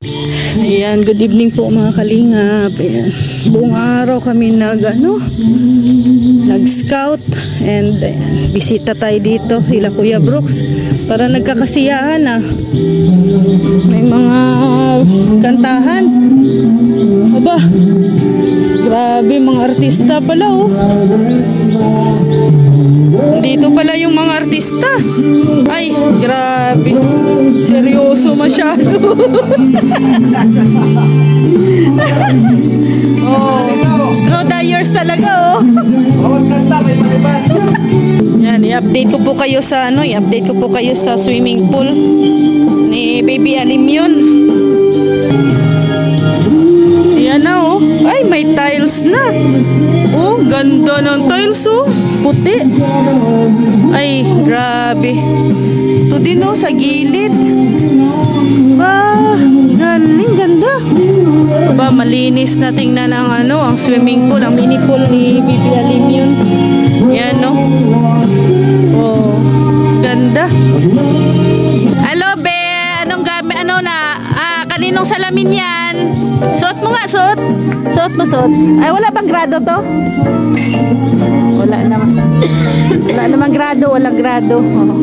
Ayan, good evening po mga kalingap. Ayan. Buong araw kami nag-scout and ayan, bisita tayo dito sila Kuya Brooks para nagkakasiyahan na. May mga kantahan. Aba, grabe mga artista pala oh. Dito pala yung mga artista. Ay, grabe. Seryoso masyado. Oh, throw dyers talaga oh. Yan, i-update ko po kayo sa swimming pool ni Baby Alim yun. Yan na oh. Ay, may tiles na. Oh, ganda ng tiles oh. Puti. Ay, grabe. Ito din oh, sa gilid. Ah, galing, ganda. Aba, malinis na tingnan ang ang swimming pool, ang mini pool ni Baby Alim yun. Yan oh. Oh, ganda. Hello, be. Anong gamit? Kaninong salamin yan? Suot mo nga, suot. Suot mo, suot. Ay, wala bang grado to? Wala naman. Wala naman grado, walang grado. Oh.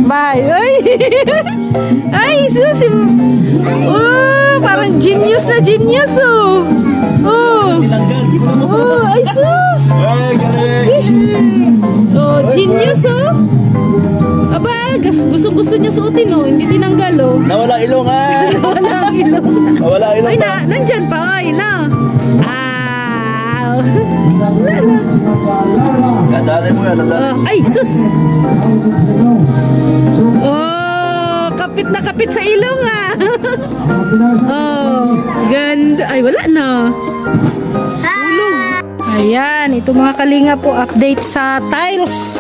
Bye. Ay, ay, susim. Oh, parang genius na genius, oh. Oh. Oh, ay, sus. Oh, genius, oh. Aba, gusto niya suotin, oh. Hindi tinanggal, oh. Nawala ilong, ah. Nawala ilong. Nawala ilong. Ay, nandyan pa, ay, na. Nadali mo yan, nadali. Ay, sus. Oh, kapit na kapit sa ilong, ah. Oh, ganda. Ay, wala na. Ulong. Ayan, ito mga kalinga po, update sa tiles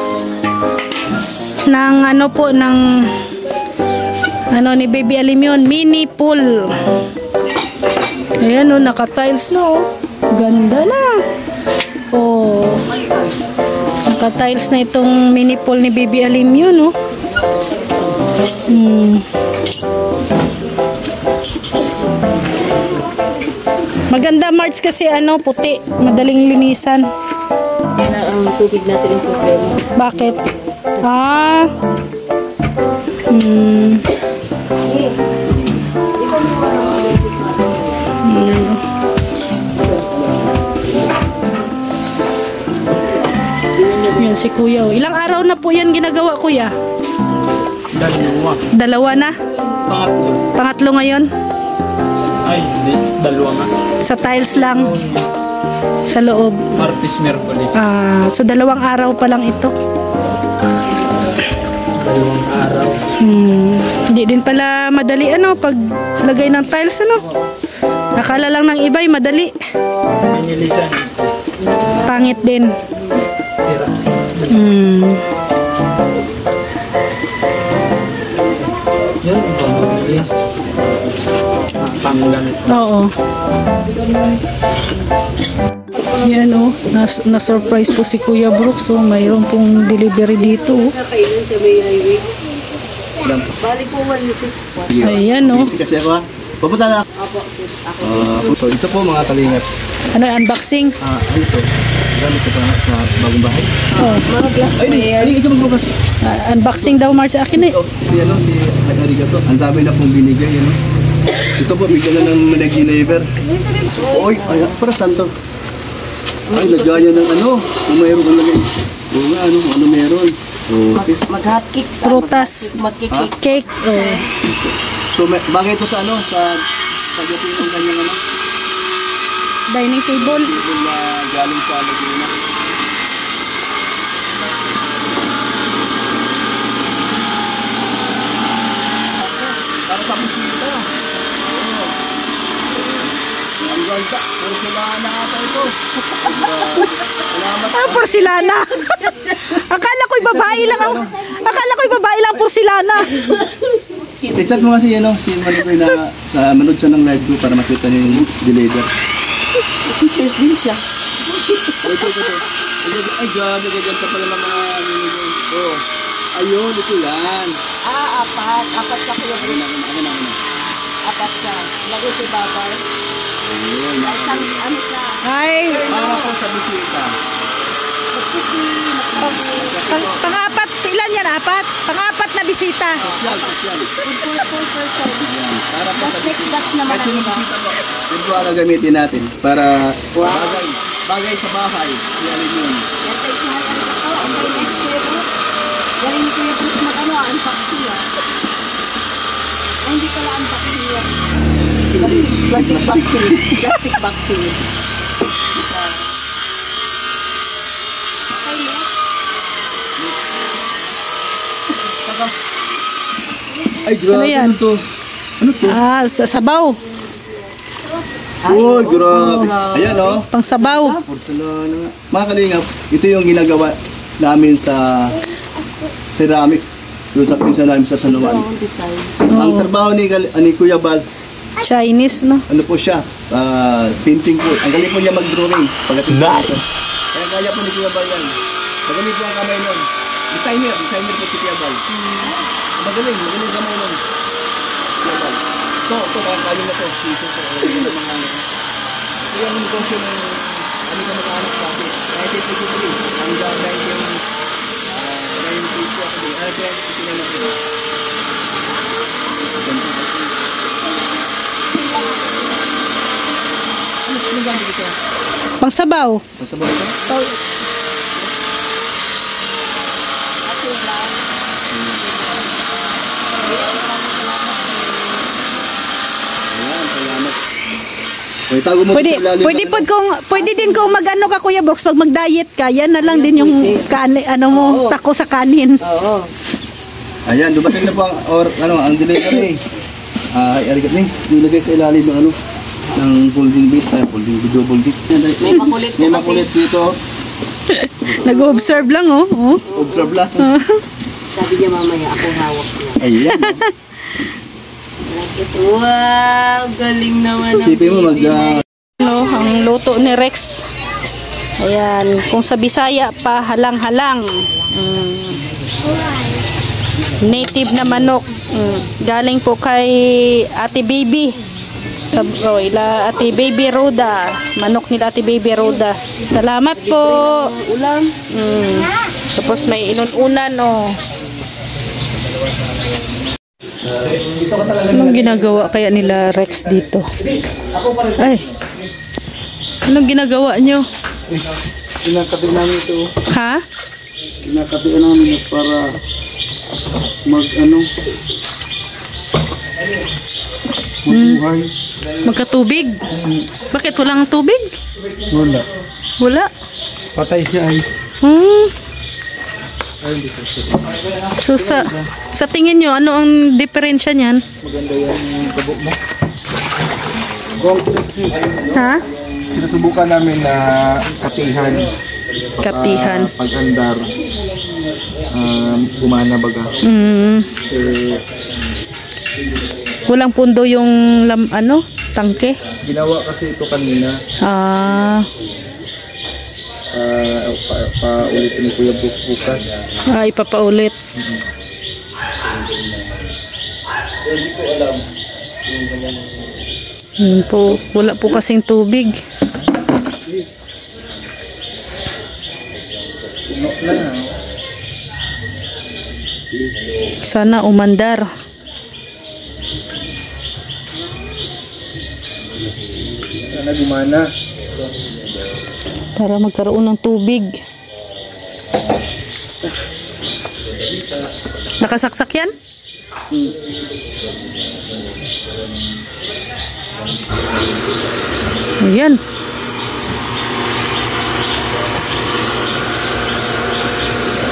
ng ni Baby Alim yun, mini pool. Ayan oh, naka-tiles na oh. Ganda na. Oh. Naka-tiles na itong mini pool ni Baby Alim yun oh. Maganda March kasi puti, madaling linisan. Ang tubig natin yung problema. Bakit? Yan si Kuya. Ilang araw na po yan ginagawa, Kuya? Dalawa na? Pangatlo ngayon? Ay, hindi. Dalawa nga. Sa tiles lang? Sa loob? Martes, Merkulis. So dalawang araw pa lang ito? Dalawang araw. Hindi din pala madali pag lagay ng tiles Akala lang ng iba'y madali. Pinilisan. Pangit din. Sira. Yan, pamilis. Panggamit. Oo. Yan na-surprise po si Kuya Brooks mayroon pong delivery dito Kakainin sa may highway. Balik po 1-6. Ayan Kasi ako pupunta na. So ito po mga kalingap. Unboxing? Ano ito? Gamit sa bagong bahay. Mga glass Ay, ikaw magbukas. Unboxing daw Mars sa akin Si Arigato. Ang dami na pong binigay Ito po, bigyan na ng nag-deliver. Oy, para saan to? Ay, lagaya ng kung mayroon kang lagay. Oo nga, ano meron. Okay. Mag-hotcake. Prutas. Cake. So, bagay ito sa sa pagdating ng kanyang dining table. Table na galing sa Laguna. Para sa bisita. Ang ganda. Porcelana ata ito. Porcelana. Akala ko'y babae lang porcelana. I-chat mo kasi si Manoy na sa manood siya ng live ko para makita niyo yung deliver. Teachers din siya. Ay, grabe, gaganda pala ng mga minigay. Ayun, ito yan. apat. Apat ka kuya bro. Apat ka. Lagay si babay. Isang ano ka. Ay, Para po sa bisita. pang-apat. Ilan yan? Apat? Pang-apat na bisita. Yan. Para po sa Next batch naman Kasi ang yung iba. bisita po, yun po ang gagamitin natin para bagay sa bahay. Yan yun. Yan tayo si Hari Ari Kato. Okay, next kuya bro. Galing ni kuya bro mag-ano, unboxing ah. Ay, hindi pala unboxing yan. Plastic boxing. Plastic boxing. Okay, next. Ay, grabe. Ano yan? to? Ano to? Ah, sabaw. Uy, grabe. Ayan, oh. Pang sabaw. Porcelana nga. Mga kalingap, ito yung ginagawa namin sa ceramics. Doon sa pinsa namin sa Sanuan. Ang design. Ang trabaho ni Kuya Bal, Chinese, no? ano po siya, painting po. Ang galing po niya mag-drawing. Pagdating po ito. Kaya kaya po ni Kuya Bal yan. Magaling po ang kamay nun. Designer po si Kuya Bal. Magaling kamay nun. Kuya Bal. Ito, kaya na to. Ito po, mga ano. Ito yung negosyo ng ano ka mag-anak dati. Kahit ito po hanggang dahil yung piso ako din. Kaya ito na natin. Ano gamit ito? Pang sabaw. Masabay ito? Ayan, salamat. Okay, tago mo Pwede, sa ilalim pwede, ng- pwede din kung mag-ano ka, Kuya Box, pag mag-diet ka, yan na lang din yung ano mo, tako sa kanin. Oo. Ayan, dumating na po ang delivery. Arigat ni, nilagay sa ilalim ng ng folding bit, double bit. May makulit po May kasi. makulit dito. Nag-observe lang, oh. Observe lang. Sabi niya mamaya, ako hawak niya. Ayan. Wow, galing naman ang Isipin mo baby na No, ang luto ni Rex. Ayan, kung sa Bisaya pa, halang-halang. Native na manok. Galing po kay Ate Baby. Ate Baby Roda. Manok nila Ate Baby Roda. Salamat po. ulam. Tapos may inununan, oh. Anong ginagawa kaya nila Rex dito? Ay, anong ginagawa nyo? Kinakabit namin ito. Ha? Kinakabit namin para magbuhay. Magkatubig? Bakit walang tubig? Wala. Wala. Patay siya ay. So sa tingin nyo, ano ang diferensya niyan? Maganda yung kabo mo. Ha? Sinusubukan namin na katihan. Katihan. Pag-andar. Gumana baga. Walang pundo yung tangke? Ginawa kasi ito kanina. Paulit ni Kuya bukas. Ipapaulit. Wala po kasing tubig. Sana umandar. Sana gumana. Para magkaroon ng tubig. Nakasaksak yan? Ayan.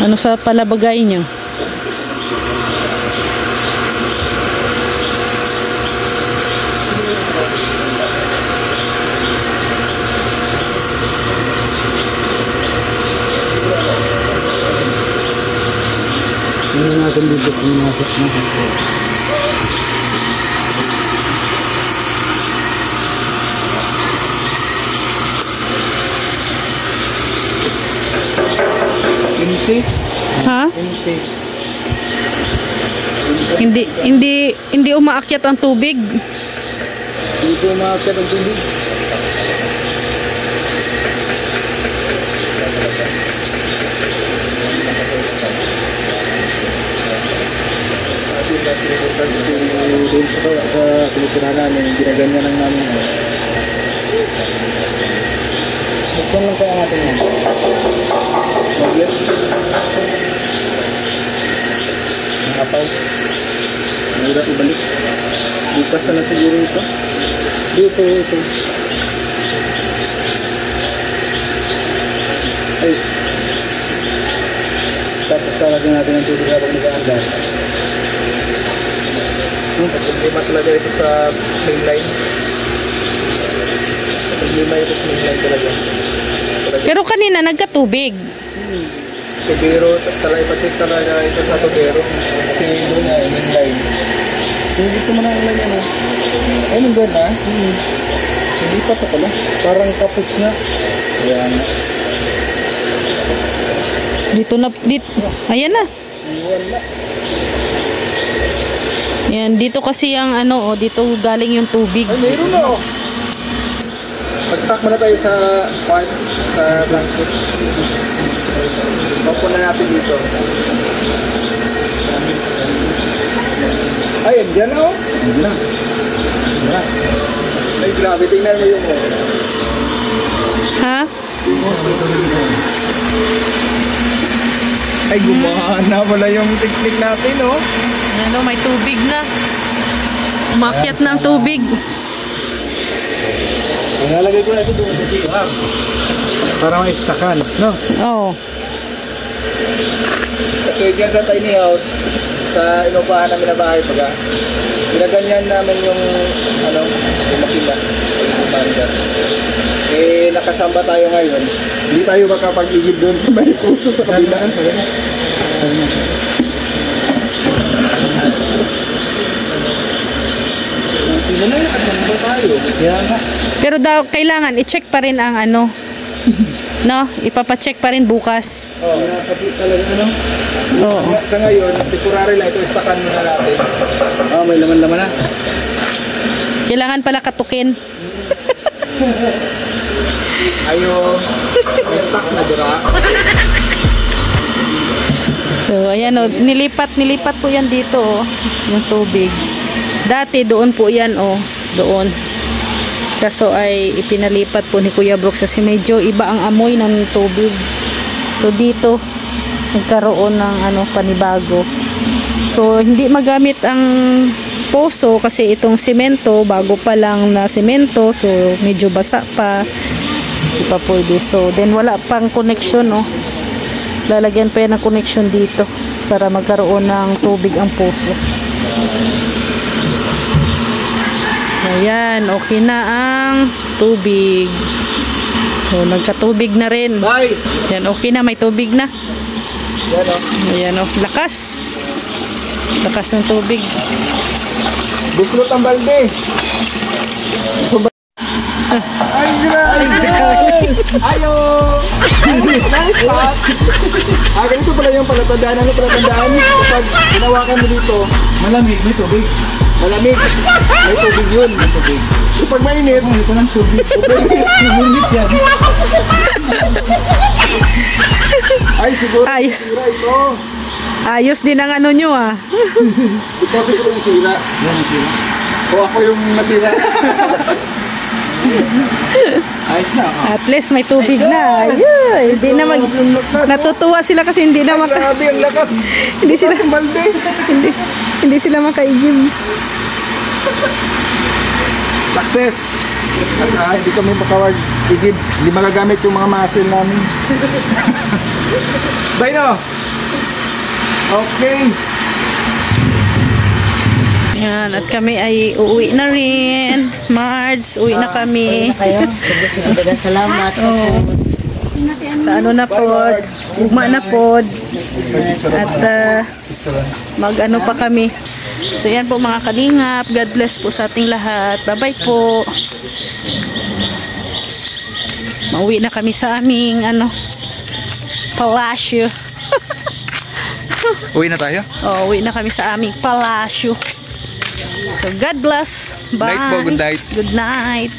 Ano sa palabagay nyo? Tingnan natin dito kung nasap na. Empty? Ha? Empty. Hindi umaakyat ang tubig. Dito umakit ang tubig. Doon sa pinitirahan namin, ginaganyan lang namin. Buksan lang kaya natin yan. Maglet. Nakapaw. Mahirap ibalik. Bukas na lang siguro ito. Dito. Ay. Tapos talaga natin ang tubig habang nag-aandar. Problema talaga ito sa mainline. Problema ito sa mainline talaga. Pero kanina nagkatubig. Tubero, talay-patik talaga ito sa tubero. Kasi doon nga, mainline. Kung gusto mo na ang line, ano? Ay, nandun na? Hindi pa sa pala. Parang kapos na. Ayan. Dito. Ayan na. Wala. Yan, dito kasi yung dito galing yung tubig. Ay, mayroon na oh. Mag-stock muna tayo sa blanket. Opo na natin dito. Ay, yan na oh. Yan na. Ay, grabe. Tingnan mo yung Ha? Ay, gumana pala yung technique natin oh. May tubig na. Umakyat ng tubig. Nalagay ko na ito doon sa CR. Para may stakan, no? Oo. Kasi dyan sa tiny house, sa inupahan namin na bahay pag ginaganyan namin yung yung makina. Eh, nakasamba tayo ngayon. Hindi tayo makapag-igib doon sa may puso sa kabilaan. Pero daw kailangan i-check pa rin ang no? Ipapacheck pa rin bukas. Oo, nakakabit talaga Oo. Sa ngayon, temporary lang ito, istakan muna natin. May laman-laman na. Kailangan pala katukin. May stock na dira. So, ayan nilipat po yan dito yung tubig. Dati doon po yan doon. Kaso ay ipinalipat po ni Kuya Brooks kasi medyo iba ang amoy ng tubig. So dito nagkaroon ng panibago. So hindi magamit ang poso kasi itong semento, bago pa lang na semento, so medyo basa pa. Hindi pa pwede. So then wala pang connection lalagyan pa yan ng connection dito para magkaroon ng tubig ang poso. Ayan, okay na ang tubig. So, nagkatubig na rin. Bye! Ayan, okay na, may tubig na. Yan o. Ayan lakas. Lakas ng tubig. Buslot ang balde. Ay, grabe! Ayo! Nice spot! Ganito pala yung palatandaan. Ano palatandaan? Kapag hinawakan mo dito, malamig, may tubig. Malamig. May tubig yun. May tubig. Kapag mainit, ito ng tubig. Sumunit yan. Ay, siguro. Ayos. Ito. Ayos din ang nyo Ito siguro yung sira. Yan yung sira. O ako yung nasira. Ayos na. At least may tubig na. Ayun, hindi na natutuwa sila kasi hindi na Grabe ang lakas. hindi sila balde. hindi sila makaigib. Success! At hindi kami makawag igib. Hindi magagamit yung mga muscle namin. Bye no! Okay! Yan, at kami ay uuwi na rin. Mards, uwi na kami. Salamat sa Sa na pod. Ugma na pod. At mag pa kami. So yan po mga kalingap. God bless po sa ating lahat. Bye-bye po. Mauwi na kami sa aming palasyo. Uwi na tayo? Oh, uwi na kami sa aming palasyo. So, God bless. Bye. Night po, good night. Good night.